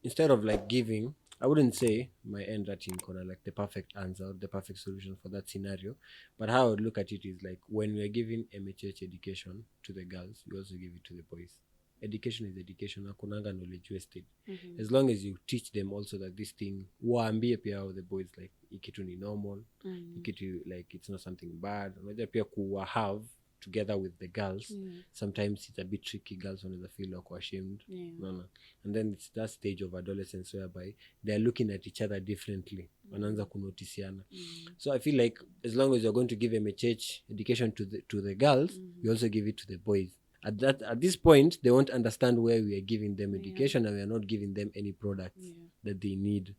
instead of like giving, I wouldn't say my end that in corner like the perfect answer or the perfect solution for that scenario. But how I would look at it is like when we are giving MHH education to the girls, we also give it to the boys. Education is education. Hakunanga knowledge wasted. As long as you teach them also that this thing, waambie pia the boys like ikitu ni normal, ikitu like it's not something bad. Unajua pia kuwa have together with the girls, sometimes it's a bit tricky. Girls wanaweza feel like ashamed. No. And then it's that stage of adolescence whereby they're looking at each other differently. Wanaanza kunotisiana. So I feel like as long as you're going to give MHH education to the girls, you also give it to the boys. At this point, they won't understand where we are giving them education and we are not giving them any products that they need.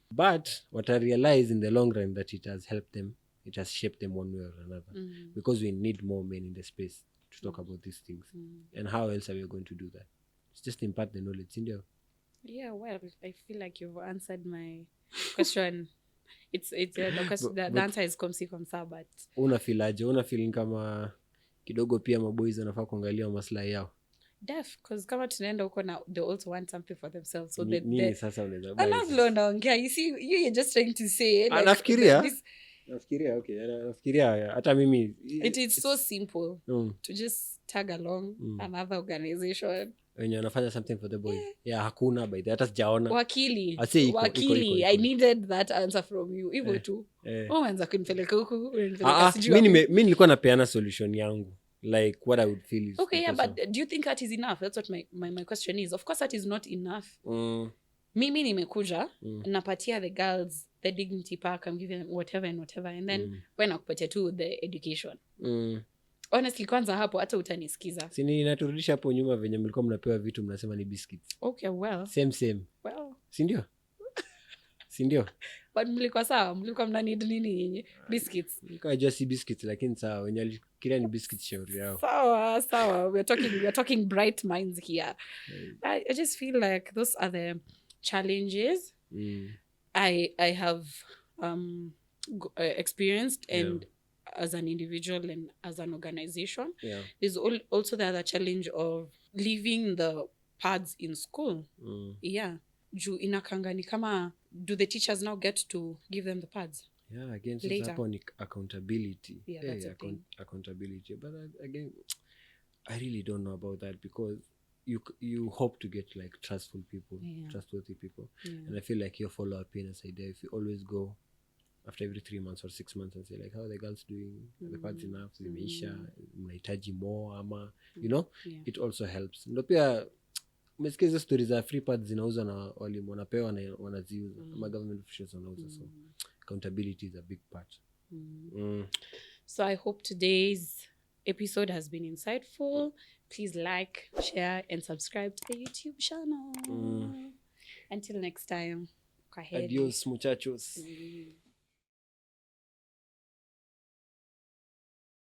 But what I realize in the long run that it has helped them, it has shaped them one way or another. Because we need more men in the space to talk about these things. And how else are we going to do that? It's just impart the knowledge. India. Yeah, well, I feel like you've answered my question. The answer is come but una feeling kama kidogo pia maboys wanafaa kuangalia maslahi yao. Def, because kama tunaenda huko na they also want something for themselves. So nini sasa unaweza buy. You see, you're just trying to say like, nafikiria okay, nafikiria hata mimi it is so simple to just tag along another organization wenye wanafanya something for the boy. Hakuna by the hata sijaona wakili iko. I needed that answer from you hivyo tu. Umeanza kunipeleka huku unanipeleka sijui mimi nilikuwa napeana solution yangu like what I would feel is okay, but do you think that is enough? That's what my question is. Of course that is not enough. Mimi nimekuja napatia the girls the dignity pack, I'm giving them whatever and then when nakupatia tu the education. Honestly kwanza hapo hata utanisikiza. Sini inaturudisha hapo nyuma venye mlikuwa mnapewa vitu mnasema ni biscuits. Okay, well. Same. Well. Si ndio? But mlikuwa sawa, mlikuwa mna need nini nyinyi? Biscuits. Mlikuwa just si biscuits lakini sawa wenye alikiria ni biscuits shauri yao. Sawa. We are talking bright minds here. I just feel like those are the challenges I have experienced and as an individual and as an organization. There's also the other challenge of leaving the pads in school. Juu inakanga ni kama do the teachers now get to give them the pads? Again so upon accountability. That's accountability. But again I really don't know about that because you hope to get like trustworthy people. And I feel like your follow-up is idea if you always go after every 3 months or 6 months and say like how are the girls doing, the pads enough, zimeisha, mnahitaji more ama you know it also helps. Ndio pia umesikia hizo stories za free pads zinauzwa na walimu wanapewa na wanaziuza ama government officials wanauza. So accountability is a big part. So I hope today's episode has been insightful. Please like, share and subscribe to the YouTube channel. Until next time. Adios muchachos.